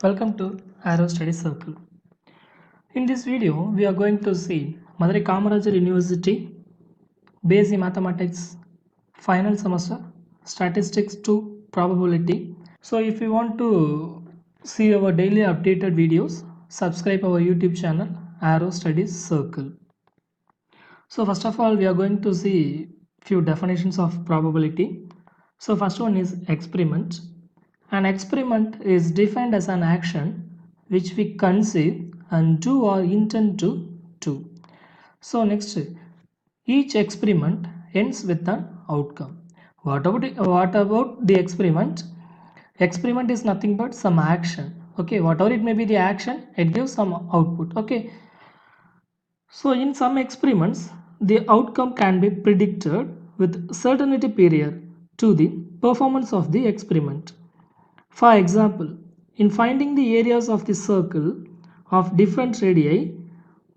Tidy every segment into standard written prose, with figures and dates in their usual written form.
Welcome to Arrow Study Circle. In this video, we are going to see Madurai Kamarajar University BSc Mathematics final semester Statistics 2 Probability. So if you want to see our daily updated videos, subscribe our YouTube channel Arrow Study Circle. So first of all, we are going to see few definitions of probability. So first one is experiment. An experiment is defined as an action which we conceive and do or intend to do. So next, each experiment ends with an outcome. What about the experiment? Experiment is nothing but some action. Okay, whatever it may be the action, it gives some output. Okay, so in some experiments, the outcome can be predicted with certainty period to the performance of the experiment. For example, in finding the areas of the circle of different radii,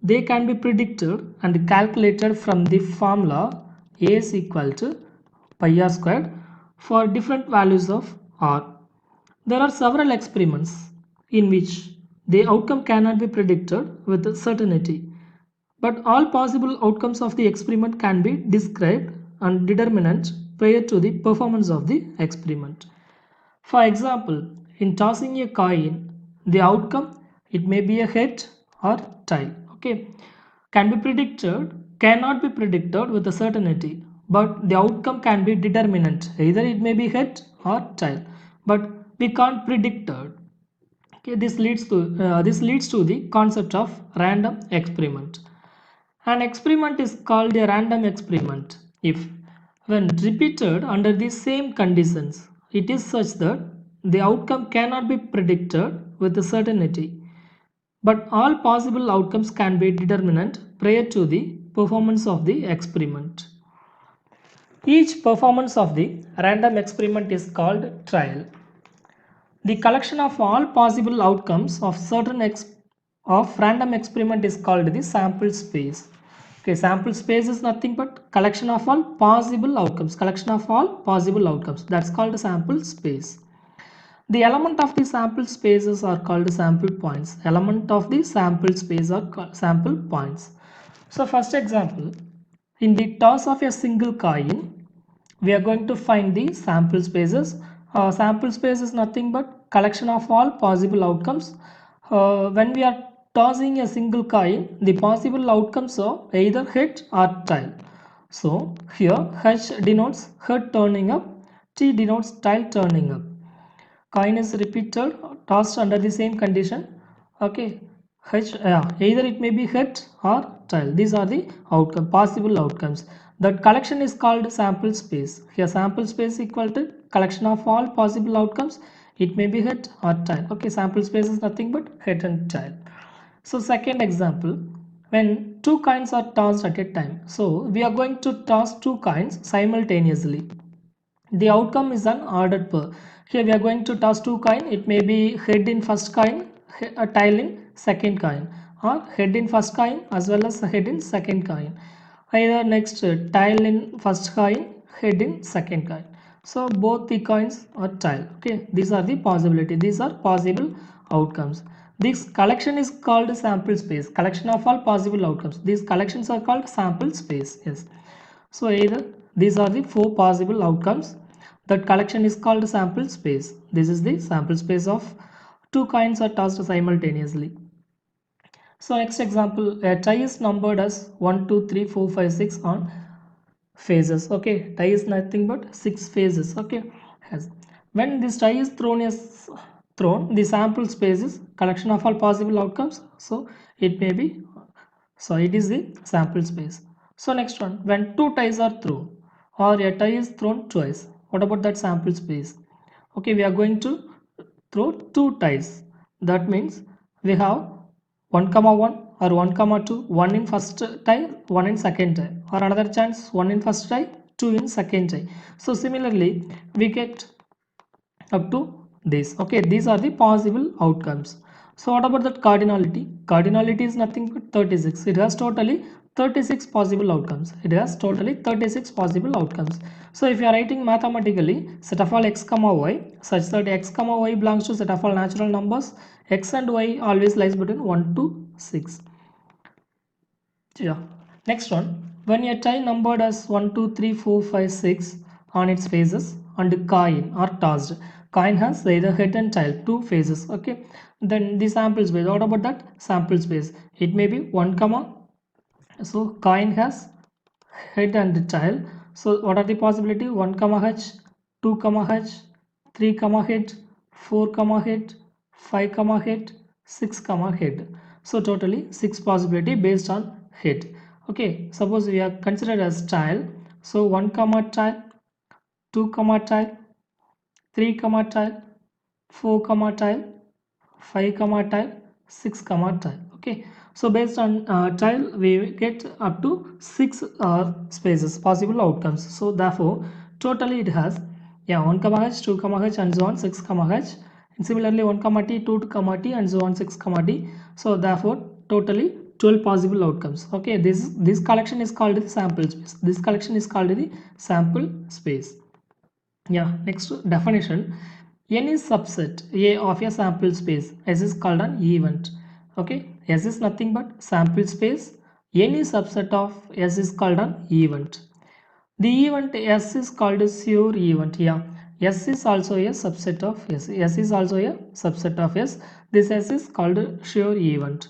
they can be predicted and calculated from the formula A is equal to pi r squared for different values of r. There are several experiments in which the outcome cannot be predicted with certainty, but all possible outcomes of the experiment can be described and determined prior to the performance of the experiment. For example, in tossing a coin, the outcome, it may be a head or tail. Okay, can be predicted, cannot be predicted with a certainty, but the outcome can be determinant. Either it may be head or tail, but we can't predict it. Okay, this leads to the concept of random experiment. An experiment is called a random experiment if, when repeated under the same conditions, it is such that the outcome cannot be predicted with certainty, but all possible outcomes can be determined prior to the performance of the experiment. Each performance of the random experiment is called trial. The collection of all possible outcomes of of random experiment is called the sample space. Okay, sample space is nothing but collection of all possible outcomes. Collection of all possible outcomes. That's called sample space. The element of the sample spaces are called sample points. Element of the sample space are called sample points. So first example, in the toss of a single coin, we are going to find the sample spaces. Sample space is nothing but collection of all possible outcomes. When we are tossing a single coin, the possible outcomes are either head or tail. So here H denotes head turning up, T denotes tail turning up. Coin is repeated, tossed under the same condition. Okay, either it may be head or tail. These are the possible outcomes. That collection is called sample space. Here sample space equal to collection of all possible outcomes. It may be head or tail. Okay, sample space is nothing but head and tail. So second example, when two coins are tossed at a time, so we are going to toss two coins simultaneously. The outcome is an ordered pair. Here we are going to toss two coin. It may be head in first coin, a tail in second coin, or head in first coin as well as head in second coin. Either next tail in first coin, head in second coin. So both the coins are tail. Okay, these are the possibility. These are possible outcomes. This collection is called sample space. Collection of all possible outcomes. These collections are called sample space. Yes. So either these are the four possible outcomes. That collection is called sample space. This is the sample space of two coins are tossed simultaneously. So next example, a tie is numbered as 1, 2, 3, 4, 5, 6 on phases. Okay, tie is nothing but 6 phases. Okay, when this tie is thrown, the sample space is collection of all possible outcomes. So it may be, so it is the sample space. So next one, when two ties are thrown or a tie is thrown twice, what about that sample space? Okay, we are going to throw two ties. That means we have 1 comma 1 or 1 comma 2, 1 in first tie, 1 in second tie, or another chance 1 in first tie, 2 in second tie. So similarly we get up to this. Okay, these are the possible outcomes. So what about that cardinality? Cardinality is nothing but 36. It has totally 36 possible outcomes. It has totally 36 possible outcomes. So if you are writing mathematically set of all x comma y such that x comma y belongs to set of all natural numbers, x and y always lies between 1 to 6. Yeah. Next one, when a tile numbered as 1, 2, 3, 4, 5, 6 on its faces and coin are tossed. Coin has either head and tail, two faces. Okay. Then the sample space. What about that? Sample space. It may be 1 comma. So coin has head and tail. So what are the possibility? 1 comma h, 2 comma h, 3 comma head, 4 comma head, 5 comma head, 6 comma head. So totally 6 possibility based on head. Okay, suppose we are considered as tile. So 1 comma tile, 2 comma tile, 3 comma tile, 4 comma tile, 5 comma tile, 6 comma tile. Okay, so based on tile we get up to 6 spaces possible outcomes. So therefore totally it has 1 comma h, 2 comma h and so on 6 comma h, and similarly 1 comma t, 2 comma t and so on 6 comma t. So therefore totally 12 possible outcomes. Okay, this collection is called the sample space. This collection is called the sample space. Yeah, next definition. Any subset A of a sample space S is called an event. Okay, S is nothing but sample space. Any subset of S is called an event. The event S is called a sure event. Yeah, S is also a subset of S. S is also a subset of S. This S is called a sure event.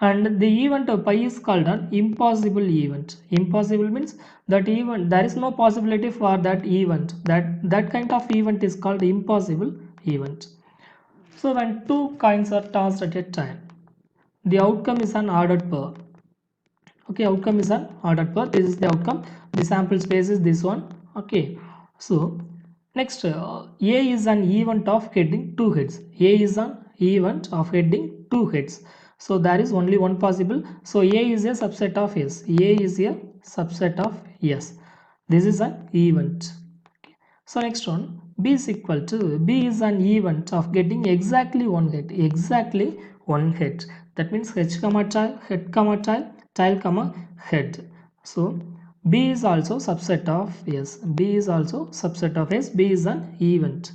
And the event of pi is called an impossible event. Impossible means that event, there is no possibility for that event. That kind of event is called impossible event. So when two coins are tossed at a time, the outcome is an ordered pair. Okay, outcome is an ordered pair. This is the outcome. The sample space is this one. Okay, so next A is an event of heading two heads. A is an event of heading two heads. So there is only one possible. So A is a subset of S. A is a subset of S. This is an event. So next one, B is equal to, B is an event of getting exactly one head. Exactly one head. That means H comma tile, head comma tile, tile comma head. So B is also subset of S. B is also subset of S. B is an event.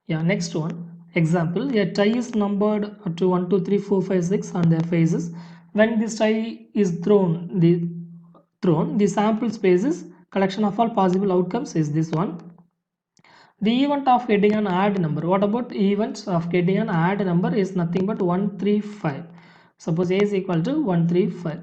Yeah, next one. Example, a tie is numbered to 1, 2, 3, 4, 5, 6 on their faces. When this tie is thrown, the sample spaces collection of all possible outcomes is this one. The event of getting an odd number. What about events of getting an odd number is nothing but 135. Suppose A is equal to 135.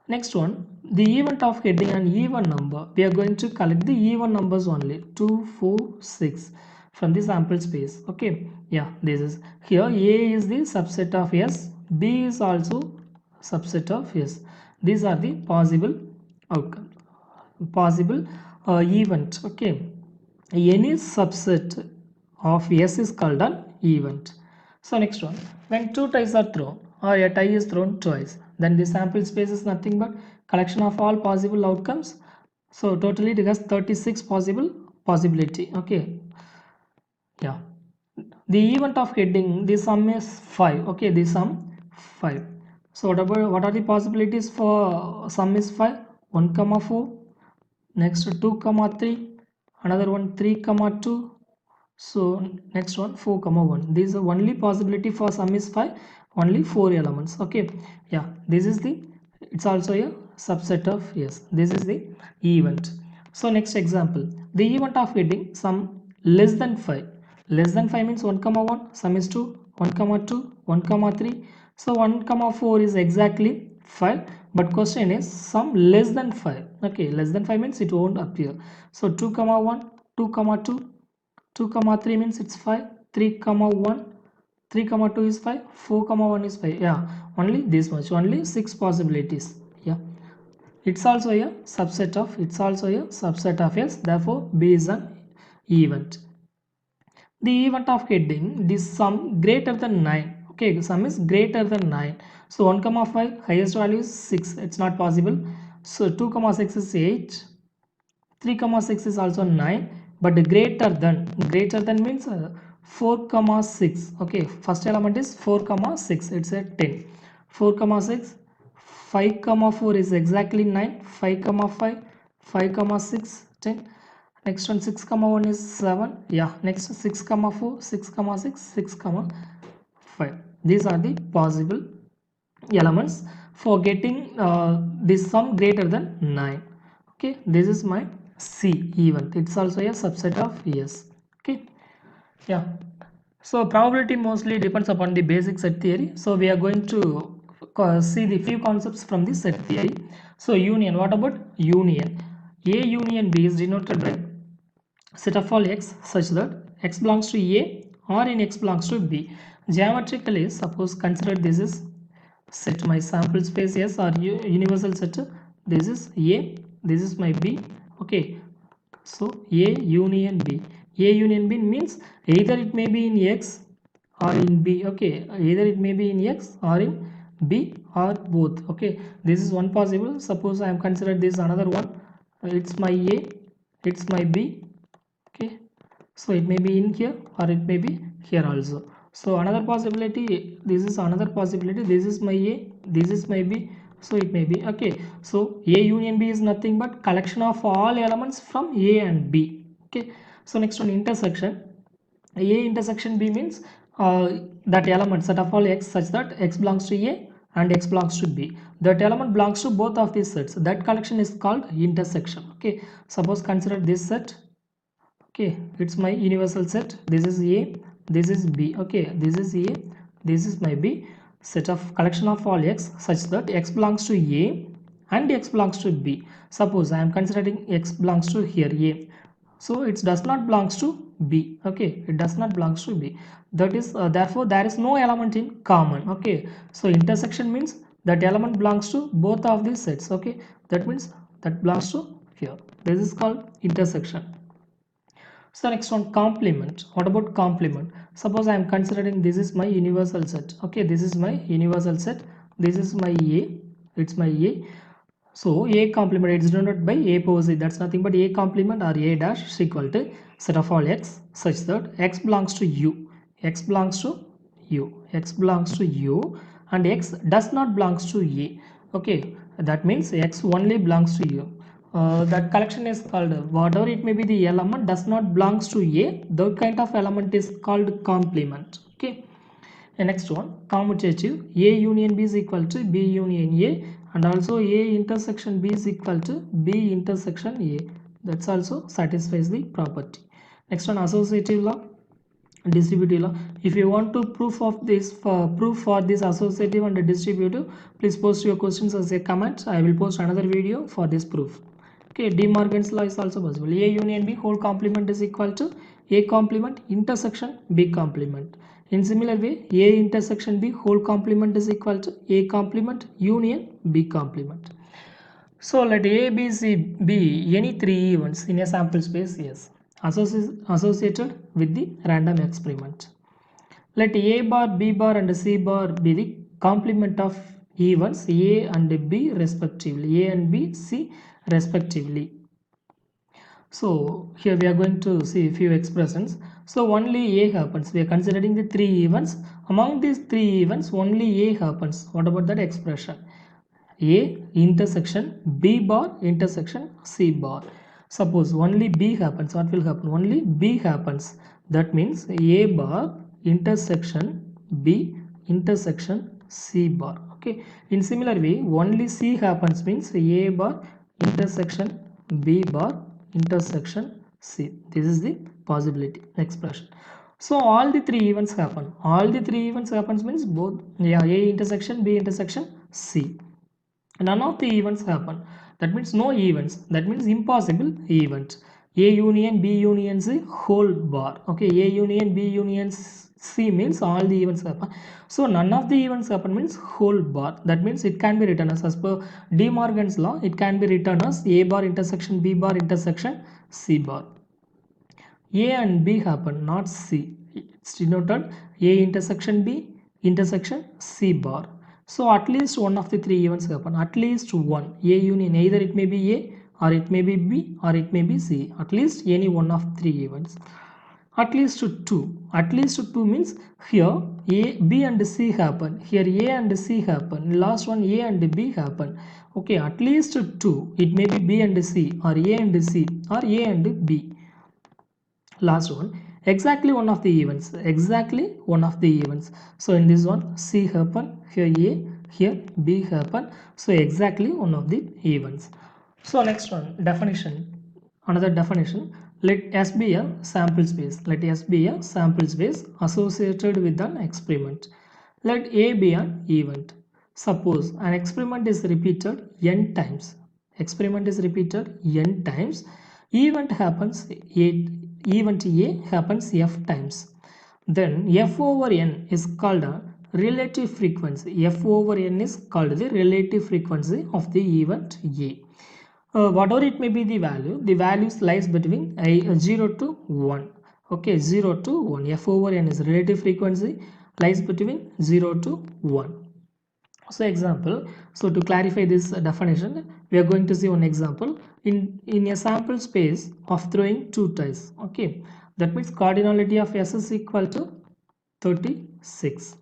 Next one, the event of getting an even number. We are going to collect the even numbers only. 2, 4, 6 from the sample space. Okay. Yeah, this is here. A is the subset of S. B is also subset of S. These are the possible outcomes. Possible event. Okay, any subset of S is called an event. So next one, when two ties are thrown or a tie is thrown twice, then the sample space is nothing but collection of all possible outcomes. So totally it has 36 possibility. Okay, yeah, the event of heading, the sum is 5. Okay, the sum 5. So what are the possibilities for sum is 5? 1 comma 4, next 2 comma 3, another one 3 comma 2, so next one 4 comma 1. This is the only possibility for sum is 5, only 4 elements. Okay, yeah, this is the, it's also a subset of yes, this is the event. So next example, the event of getting sum less than 5. Less than 5 means 1 comma 1, sum is 2, 1 comma 2, 1 comma 3. So 1 comma 4 is exactly 5, but question is sum less than 5. Okay, less than 5 means it won't appear. So 2 comma 1, 2 comma 2, 2 comma 3 means it's 5, 3 comma 1, 3 comma 2 is 5, 4 comma 1 is 5. Yeah, only this much, only 6 possibilities. Yeah, it's also a subset of, it's also a subset of S. Therefore B is an event. The event of getting this sum greater than 9. Okay, the sum is greater than 9. So 1 comma 5, highest value is 6. It's not possible. So 2 comma 6 is 8. 3 comma 6 is also 9. But greater than means 4 comma 6. Okay, first element is 4 comma 6. It's a 10. 4 comma 6, 5 comma 4 is exactly 9, 5 comma 5, 5 comma 6, 10. Next one 6 comma 1 is 7. Yeah, next 6 comma 4, 6 comma 6, 6 comma 5. These are the possible elements for getting this sum greater than 9. Okay, this is my C even. It's also a subset of S. Okay, yeah. So probability mostly depends upon the basic set theory. So we are going to see the few concepts from the set theory. So union, what about union? A union B is denoted by set of all x such that x belongs to A or in x belongs to B. Geometrically, suppose consider this is set my sample space S or universal set. This is A, this is my B. Okay, so A union B. A union B means either it may be in X or in B. Okay, either it may be in X or in B or both. Okay, this is one possible. Suppose I am considered this another one. It's my A, it's my B. Okay, so it may be in here or it may be here also. So another possibility, this is another possibility, this is my A, this is my B, so it may be. Okay, so A union B is nothing but collection of all elements from A and B. Okay, so next one, intersection. A intersection B means that element set of all x such that x belongs to A and x belongs to B. That element belongs to both of these sets. That collection is called intersection. Okay, suppose consider this set. Okay, it's my universal set. This is A, this is B. Okay, this is A, this is my B. Set of collection of all x such that x belongs to A and x belongs to B. Suppose I am considering x belongs to here A, so it does not belongs to B. Okay, it does not belongs to B. That is therefore there is no element in common. Okay, so intersection means that element belongs to both of these sets. Okay, that means that belongs to here. This is called intersection. So next one, complement. What about complement? Suppose I am considering this is my universal set. Okay, this is my universal set. This is my A. It's my A. So A complement is denoted by A power Z. That's nothing but A complement or A dash is equal to set of all x such that x belongs to U. X belongs to U. X belongs to U and x does not belongs to A. Okay, that means x only belongs to U. That collection is called, whatever it may be the element does not belongs to A, that kind of element is called complement. Okay, and next one, commutative. A union B is equal to B union A and also A intersection B is equal to B intersection A. That's also satisfies the property. Next one, associative law, distributive law. If you want to proof of this proof for this associative and distributive, please post your questions as a comment. I will post another video for this proof. Okay, De Morgan's law is also possible. A union B whole complement is equal to A complement intersection B complement. In similar way, A intersection B whole complement is equal to A complement union B complement. So let A, B, C, B any three events in a sample space S associated with the random experiment. Let A bar, B bar and C bar be the complement of events A and B respectively, A and B, C respectively. So here we are going to see a few expressions. So only A happens. We are considering the three events. Among these three events, only A happens. What about that expression? A intersection B bar intersection C bar. Suppose only B happens. What will happen? Only B happens. That means A bar intersection B intersection C bar. Okay. In similar way, only C happens means A bar intersection B bar intersection C. This is the possibility expression. So all the three events happen. All the three events happens means both, yeah, A intersection B intersection C. None of the events happen. That means no events. That means impossible event. A union B union C whole bar. Okay, A union B union C means all the events happen. So none of the events happen means whole bar. That means it can be written as per De Morgan's law. It can be written as A bar intersection B bar intersection C bar. A and B happen, not C. It's denoted A intersection B intersection C bar. So at least one of the three events happen. At least one. A union, either it may be A or it may be B or it may be C. At least any one of three events. At least 2. At least 2 means here A, B and C happen. Here A and C happen. Last one A and B happen. Okay, at least 2. It may be B and C or A and C or A and B. Last one, exactly one of the events. Exactly one of the events. So in this one, C happen. Here A, here B happen. So exactly one of the events. So next one, definition. Another definition, let S be a sample space. Let S be a sample space associated with an experiment. Let A be an event. Suppose an experiment is repeated n times. Experiment is repeated n times. Event happens event A happens f times. Then f over n is called a relative frequency. F over n is called the relative frequency of the event A. Whatever it may be the value lies between 0 to 1. Okay, 0 to 1. F over n is relative frequency, lies between 0 to 1. So example, so to clarify this definition, we are going to see one example in a sample space of throwing 2 dice. Okay, that means cardinality of S is equal to 36.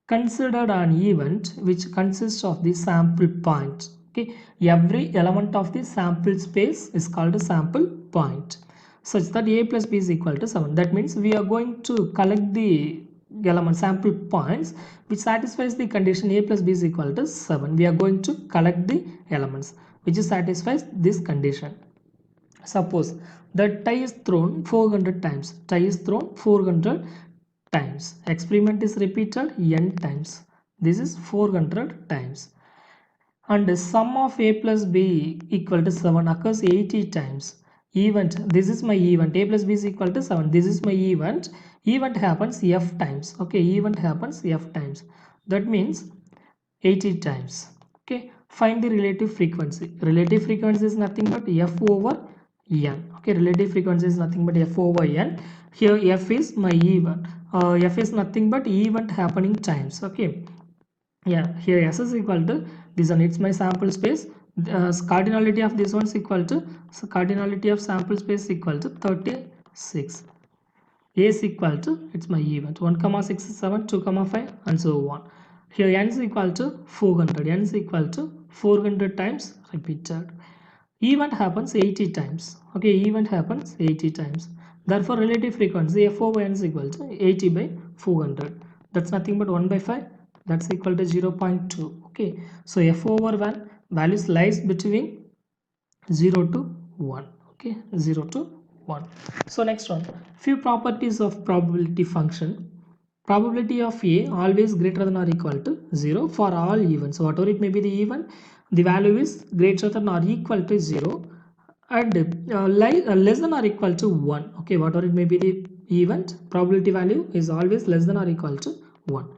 Considered an event which consists of the sample point. Okay, every element of the sample space is called a sample point, such that A plus B is equal to 7. That means we are going to collect the element sample points which satisfies the condition A plus B is equal to 7. We are going to collect the elements which satisfies this condition. Suppose the die is thrown 400 times. Die is thrown 400 times. Experiment is repeated n times. This is 400 times. And the sum of A plus B equal to 7 occurs 80 times. Event, this is my event. A plus B is equal to 7. This is my event. Event happens f times. Okay, event happens f times. That means 80 times. Okay, find the relative frequency. Relative frequency is nothing but f over n. Okay, relative frequency is nothing but f over n. Here f is my event. F is nothing but event happening times. Okay, yeah, here S is equal to this one, it's my sample space. Cardinality of this one is equal to, so cardinality of sample space is equal to 36. A is equal to, it's my event, 1 comma 6 7 2 comma 5 and so on. Here n is equal to 400. N is equal to 400 times repeated. Event happens 80 times. Okay, event happens 80 times. Therefore relative frequency f over n is equal to 80 by 400. That's nothing but 1 by 5. That's equal to 0.2. Okay, so f over 1 values lies between 0 to 1. Okay, 0 to 1. So next one, few properties of probability function. Probability of A always greater than or equal to 0 for all events. So whatever it may be the event, the value is greater than or equal to 0 and less than or equal to 1. Okay, whatever it may be the event, probability value is always less than or equal to 1.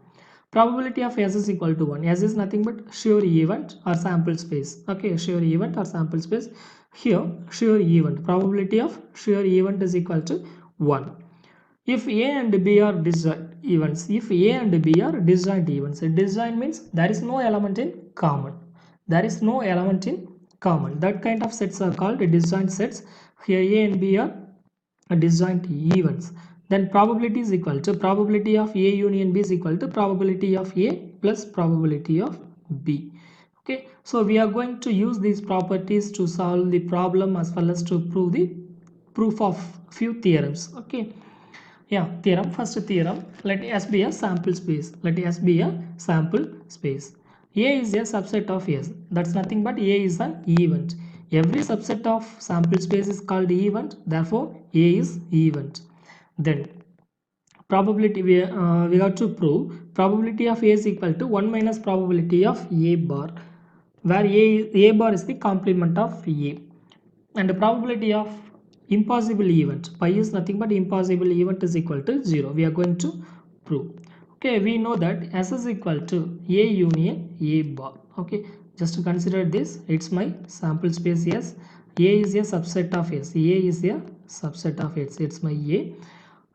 Probability of S is equal to 1. S is nothing but sure event or sample space. Okay, sure event or sample space. Here, sure event. Probability of sure event is equal to 1. If A and B are disjoint events, if A and B are disjoint events, disjoint means there is no element in common. There is no element in common. That kind of sets are called disjoint sets. Here A and B are disjoint events. Then probability is equal to probability of A union B is equal to probability of A plus probability of B. Okay, so we are going to use these properties to solve the problem as well as to prove the proof of few theorems. Okay, yeah, theorem. First theorem, let S be a sample space. Let S be a sample space. A is a subset of S. That's nothing but A is an event. Every subset of sample space is called event. Therefore, A is event. Then probability, we have to prove probability of A is equal to 1 minus probability of A bar, where A bar is the complement of A, and the probability of impossible event, pi is nothing but impossible event is equal to 0. We are going to prove. Okay, we know that S is equal to A union A bar. Okay, just to consider this, it's my sample space S. A is a subset of S. A is a subset of S. It's my A.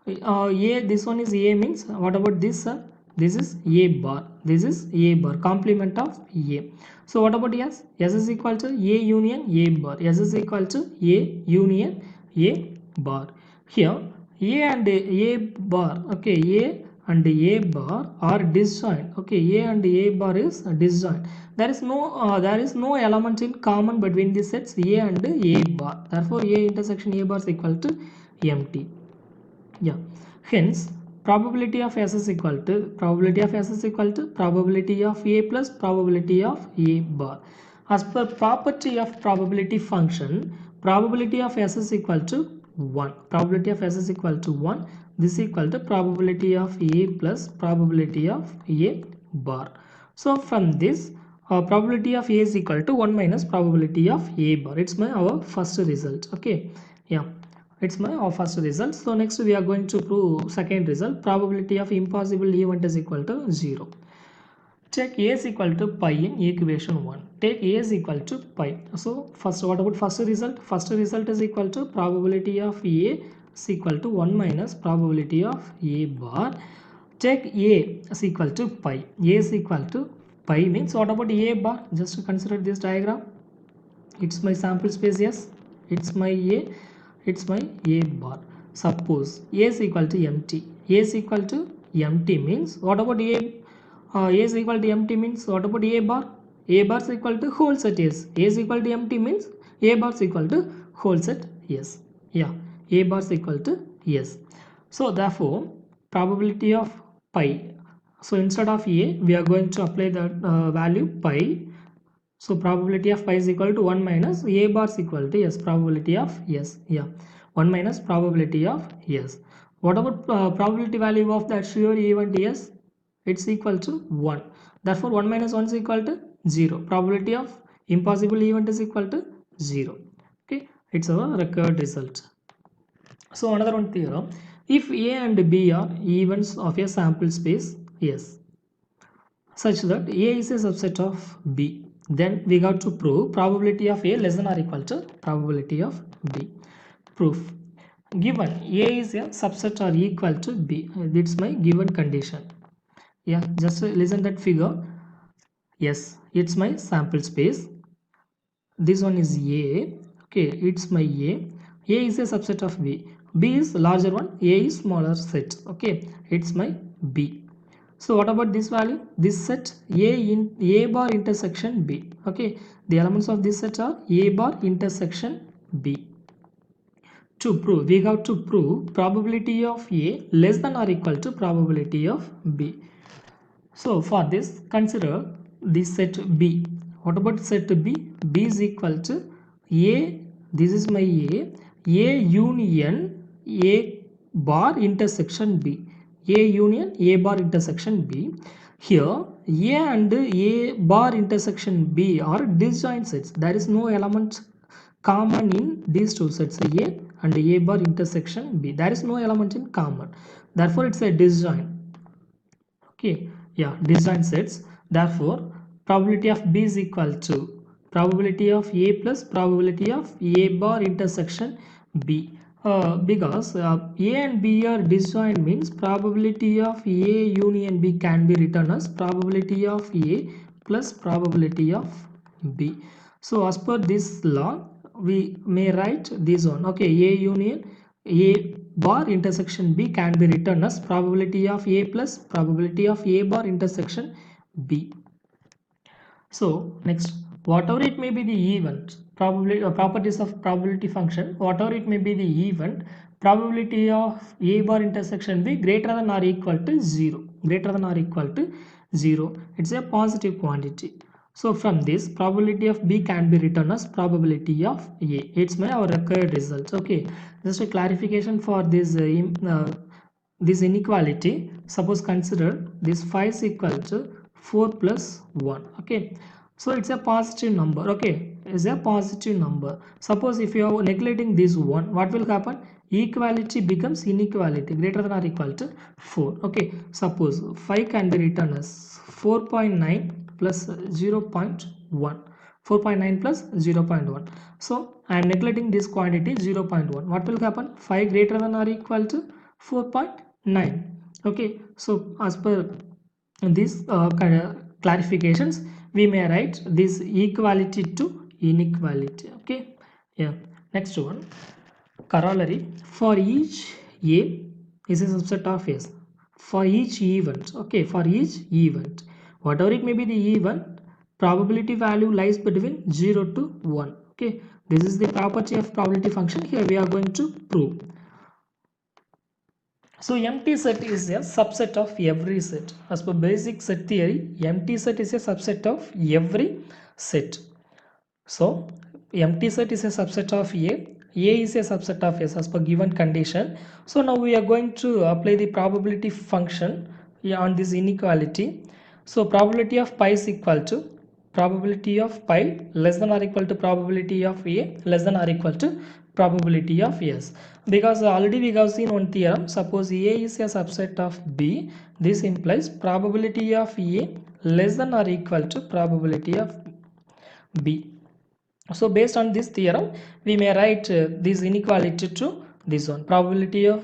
A, this one is A means, what about this? This is A bar. This is A bar, complement of A. So what about S? S is equal to A union A bar. S is equal to A union A bar. Here A and A bar, okay, A and A bar are disjoint, okay, A and A bar is disjoint. There is no element in common between the sets A and A bar. Therefore, A intersection A bar is equal to empty. Yeah. Hence, probability of S is equal to probability of A plus probability of A bar. As per property of probability function, probability of S is equal to 1. Probability of S is equal to 1. This is equal to probability of A plus probability of A bar. So from this, probability of A is equal to 1 minus probability of A bar. It's our first result. Okay. Yeah. It's our first result. So next we are going to prove second result. Probability of impossible event is equal to 0. Take A is equal to pi in equation 1. Take A is equal to pi. So first, what about first result? First result is equal to probability of A is equal to 1 minus probability of A bar. Take A is equal to pi. A is equal to pi means what about A bar? Just consider this diagram. It's my sample space, yes. It's my A. It's my A bar. Suppose A is equal to empty. A is equal to empty means what about A? A is equal to empty means what about A bar? A bar is equal to whole set yes. A is equal to empty means A bar is equal to whole set yes. Yeah. A bar is equal to yes. So therefore probability of pi. So instead of A we are going to apply the value pi. So probability of pi is equal to 1 minus A bar is equal to yes, probability of yes. Yeah, 1 minus probability of yes. What about probability value of that sure event yes? It's equal to 1. Therefore 1 minus 1 is equal to 0. Probability of impossible event is equal to 0. Okay, it's our required result. So another one theorem. If A and B are events of a sample space yes, such that A is a subset of B, then we got to prove probability of A less than or equal to probability of B. Proof. Given A is a subset or equal to B, it's my given condition. Yeah, just listen that figure. Yes, it's my sample space. This one is A. Okay, it's my A. A is a subset of B. B is larger one, A is smaller set. Okay, it's my B. So what about this value? This set A bar intersection B. Okay, the elements of this set are A bar intersection B. To prove, we have to prove probability of A less than or equal to probability of B. So for this, consider this set B. What about set B? B is equal to A. This is my A union A bar intersection B. A union A bar intersection B. Here A and A bar intersection B are disjoint sets. There is no element common in these two sets A and A bar intersection B. There is no element in common. Therefore, it's a disjoint. Okay, yeah, disjoint sets. Therefore, probability of B is equal to probability of A plus probability of A bar intersection B. Because A and B are disjoint means probability of A union B can be written as probability of A plus probability of B. So as per this law, we may write this one. Okay, A union A bar intersection B can be written as probability of A plus probability of A bar intersection B. So next, whatever it may be the event, probability properties of probability function, whatever it may be the event, probability of A bar intersection B greater than or equal to 0. Greater than or equal to 0. It's a positive quantity. So from this, probability of B can be written as probability of A. It's our required result. Okay, just a clarification for this inequality. Suppose consider this 5 is equal to 4 plus 1. Okay, so it's a positive number. Okay, it's a positive number. Suppose if you are neglecting this one, what will happen? Equality becomes inequality greater than or equal to 4. Okay, suppose 5 can be written as 4.9 plus 0.1. 4.9 plus 0.1. So I am neglecting this quantity 0.1. What will happen? 5 greater than or equal to 4.9. Okay, so as per these kind of clarifications, we may write this equality to inequality. Okay, yeah. Next one, corollary. For each A is a subset of S for each event. Okay, for each event, whatever it may be the event, probability value lies between 0 to 1. Okay, this is the property of probability function. Here we are going to prove. So empty set is a subset of every set. As per basic set theory, empty set is a subset of every set. So empty set is a subset of A is a subset of S as per given condition. So now we are going to apply the probability function on this inequality. So probability of pi is equal to probability of pi less than or equal to probability of A less than or equal to probability of S. Because already we have seen one theorem. Suppose A is a subset of B, this implies probability of A less than or equal to probability of B. So based on this theorem, we may write this inequality to this one. Probability of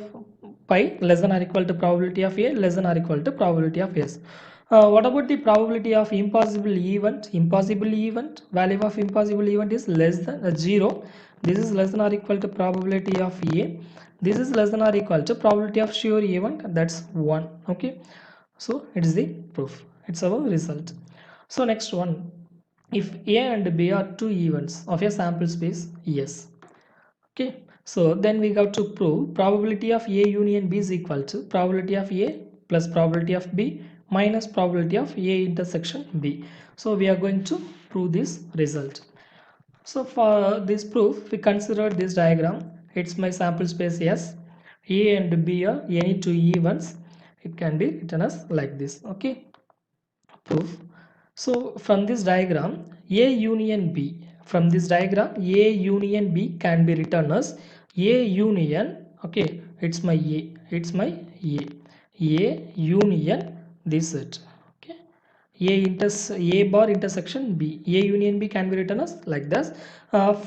pi less than or equal to probability of A less than or equal to probability of S. What about the probability of impossible event? Impossible event, value of impossible event is less than 0. This is less than or equal to probability of A. This is less than or equal to probability of sure event, that's 1. Okay. So it is the proof. It's our result. So next one, if A and B are two events of a sample space S. Okay, so then we got to prove probability of A union B is equal to probability of A plus probability of B minus probability of A intersection B. So we are going to prove this result. So for this proof, we consider this diagram. It's my sample space S. A and B are any two events. It can be written as like this. Okay, proof. So from this diagram, A union B. From this diagram, A union B can be written as A union. Okay, it's my A. It's my A. A union this set. Okay. A bar intersection B. A union B can be written as like this.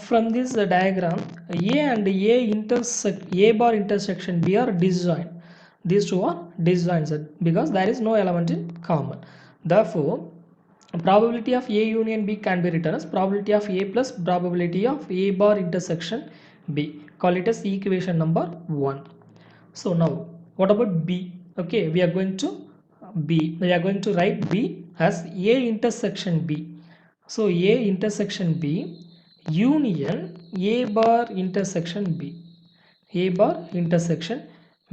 From this diagram, A and A bar intersection B are disjoint. These two are disjoint because there is no element in common. Therefore, probability of A union B can be written as probability of A plus probability of A bar intersection B. Call it as equation number 1. So now what about B? Okay, we are going to write B as A intersection B. So A intersection B union A bar intersection B. A bar intersection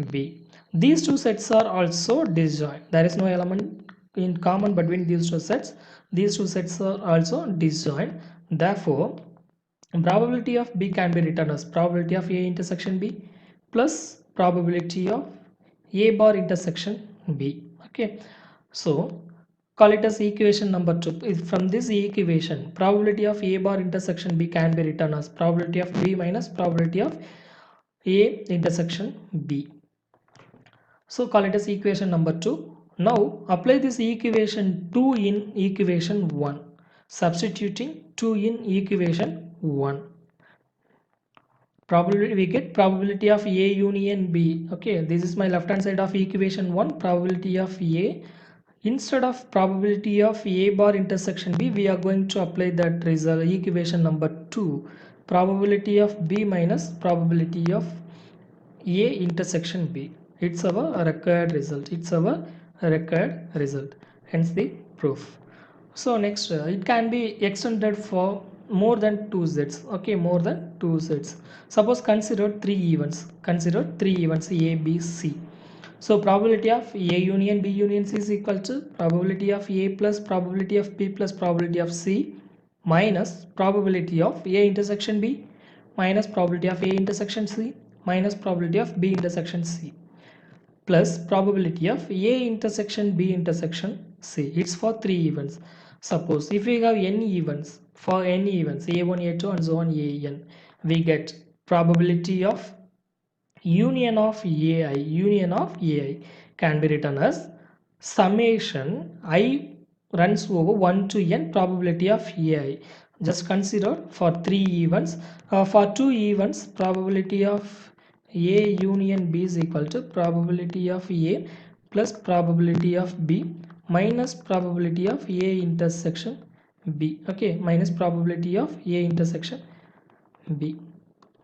B. These two sets are also disjoint. There is no element in common between these two sets. These two sets are also disjoint. Therefore, probability of B can be written as probability of A intersection B plus probability of A bar intersection B. Okay. So call it as equation number 2. From this equation, probability of A bar intersection B can be written as probability of B minus probability of A intersection B. So call it as equation number 2. Now apply this equation 2 in equation 1. Substituting 2 in equation 1. Probability, we get probability of A union B. Okay, this is my left hand side of equation 1. Probability of A. Instead of probability of A bar intersection B, we are going to apply that result equation number 2. Probability of B minus probability of A intersection B. It's our required result. It's our required result. Hence the proof. So next, it can be extended for more than two sets. Okay, more than two sets. Suppose consider three events. Consider three events A, B, C. So probability of A union B union C is equal to probability of A plus probability of B plus probability of C minus probability of A intersection B minus probability of A intersection C minus probability of B intersection C plus probability of A intersection B intersection C. It's for three events. Suppose if we have n events, for n events A1, A2 and so on AN, we get probability of union of AI can be written as summation I runs over 1 to n probability of AI. Just consider for three events. For two events, probability of A union B is equal to probability of A plus probability of B minus probability of A intersection B. Okay, minus probability of A intersection B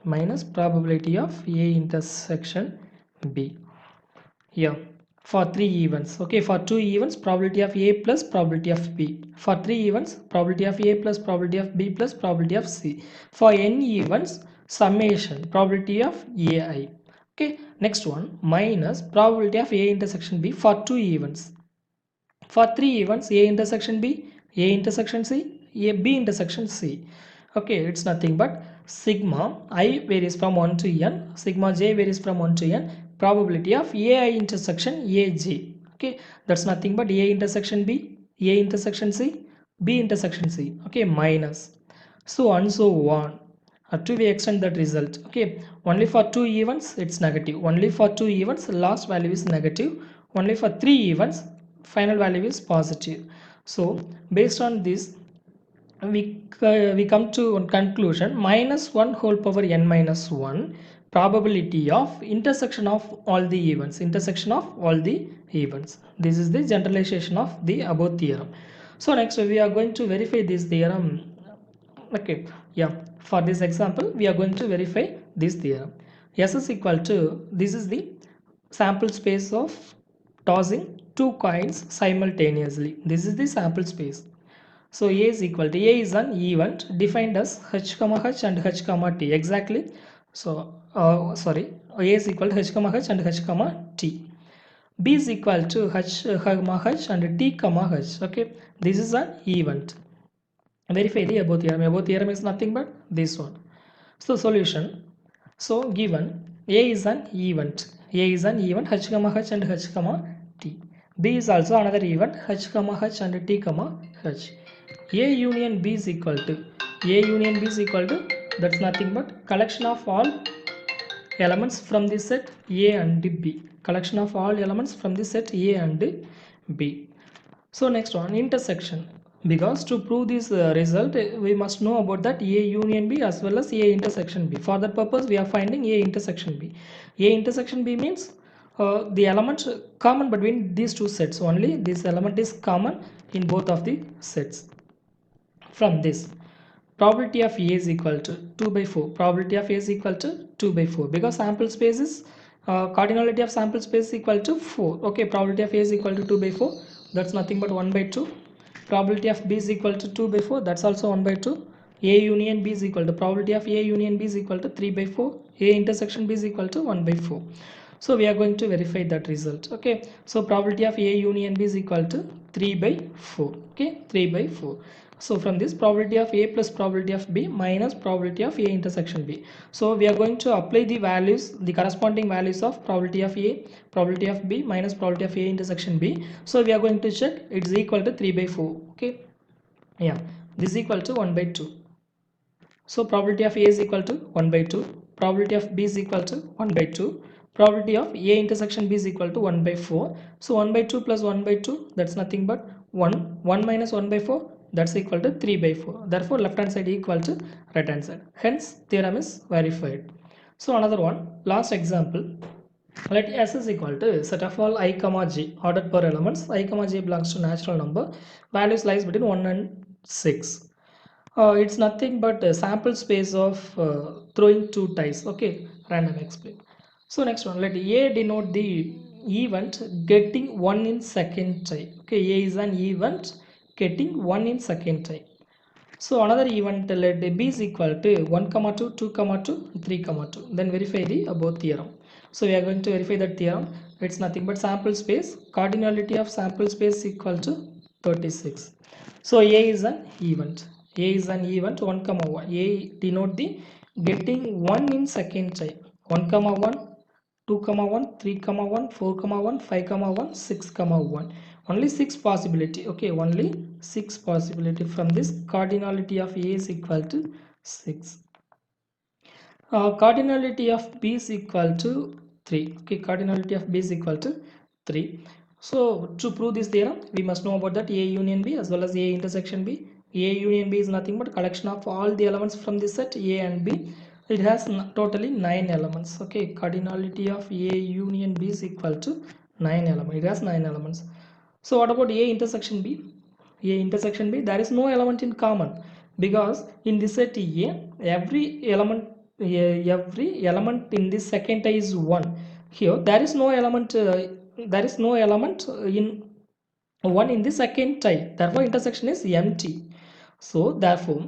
minus probability of A intersection B. Here for 3 events, okay, for 2 events probability of A plus probability of B, for 3 events probability of A plus probability of B plus probability of C, for n events summation probability of AI. Okay, next one minus probability of A intersection B for 2 events, for 3 events A intersection B, A intersection C, A B intersection C. Okay, it's nothing but sigma I varies from 1 to n, sigma j varies from 1 to n, probability of AI intersection AJ. Okay, that's nothing but A intersection B, A intersection C, B intersection C. Okay, minus so on so on. To we extend that result. Okay, only for 2 events it's negative, only for 2 events last value is negative, only for 3 events final value is positive. So based on this we come to one conclusion, minus 1 whole power n minus 1 probability of intersection of all the events, intersection of all the events. This is the generalization of the above theorem. So next we are going to verify this theorem. Okay, yeah, for this example we are going to verify this theorem. S is equal to, this is the sample space of tossing two coins simultaneously. This is the sample space. So A is equal to, A is an event defined as h comma h and h comma t exactly. So sorry, A is equal to h comma h and h comma t. B is equal to h comma h and t comma h. Okay, this is an event. Verify the above theorem. Above theorem is nothing but this one. So solution. So given A is an event, A is an event h comma h and h comma t. B is also another event h comma h and t comma h. A union B is equal to, A union B is equal to, that's nothing but collection of all elements from the set A and B. Collection of all elements from the set A and B. So next one, intersection. Because to prove this result, we must know about that A union B as well as A intersection B. For that purpose, we are finding A intersection B. A intersection B means the element common between these two sets. Only this element is common in both of the sets. From this, probability of A is equal to 2 by 4. Probability of A is equal to 2 by 4 because sample space is cardinality of sample space is equal to 4. Okay, probability of A is equal to 2 by 4. That's nothing but 1 by 2. Probability of B is equal to 2 by 4. That's also 1 by 2. A union B is equal to, probability of A union B is equal to 3 by 4. A intersection B is equal to 1 by 4. So we are going to verify that result. Okay, so probability of A union B is equal to 3 by 4. Okay, 3 by 4. So from this, probability of A plus probability of B minus probability of A intersection B. So we are going to apply the values, the corresponding values of probability of A, probability of B minus probability of A intersection B. So we are going to check it's equal to 3 by 4. Okay, yeah, this is equal to 1 by 2. So probability of A is equal to 1 by 2, probability of B is equal to 1 by 2, probability of A intersection B is equal to 1 by 4. So 1 by 2 plus 1 by 2, that's nothing but 1. 1 minus 1 by 4, that's equal to 3 by 4. Therefore left hand side equal to right hand side. Hence theorem is verified. So another one, last example. Let S is equal to set of all I comma j ordered per elements. I comma j belongs to natural number. Values lies between 1 and 6. It's nothing but a sample space of throwing two dice. Okay, random explain. So next one, let A denote the event getting 1 in second time. Okay, A is an event getting 1 in second time. So another event, let B is equal to 1 comma 2, 2 comma 2, 3 comma 2. Then verify the above theorem. So we are going to verify that theorem. It's nothing but sample space. Cardinality of sample space equal to 36. So A is an event. A is an event 1 comma 1. A denote the getting 1 in second time. 1 comma 1, 2 comma 1, 3 comma 1, 4 comma 1, 5 comma 1, 6 comma 1. Only 6 possibility. Okay, only 6 possibility. From this, cardinality of A is equal to 6. Cardinality of B is equal to 3. Okay, cardinality of B is equal to 3. So to prove this theorem, we must know about that A union B as well as A intersection B. A union B is nothing but collection of all the elements from this set A and B. It has totally 9 elements. Okay, cardinality of A union B is equal to 9 elements. It has 9 elements. So what about A intersection B? A intersection B, there is no element in common because in this set A, every element in this second tie is 1. here there is no element in one in the second type, therefore intersection is empty. So therefore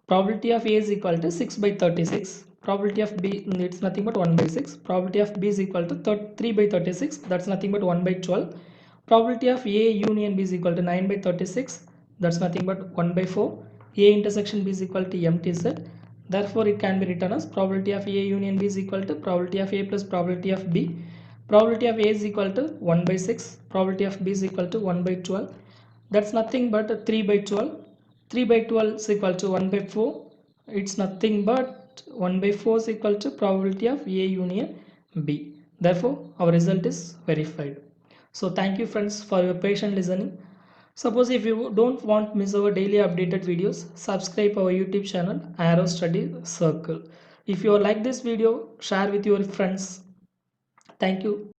probability of A is equal to 6 by 36, probability of B, it's nothing but 1 by 6, probability of B is equal to 3 by 36, that's nothing but 1 by 12, probability of A union B is equal to 9 by 36, that's nothing but 1 by 4, A intersection B is equal to empty set, therefore it can be written as probability of A union B is equal to probability of A plus probability of B, probability of A is equal to 1 by 6, probability of B is equal to 1 by 12, that's nothing but 3 by 12, 3 by 12 is equal to 1 by 4, it's nothing but 1 by 4 is equal to probability of A union B. Therefore, our result is verified. So thank you friends for your patient listening. Suppose if you don't want to miss our daily updated videos, subscribe our YouTube channel Arrow Study Circle. If you like this video, share with your friends. Thank you.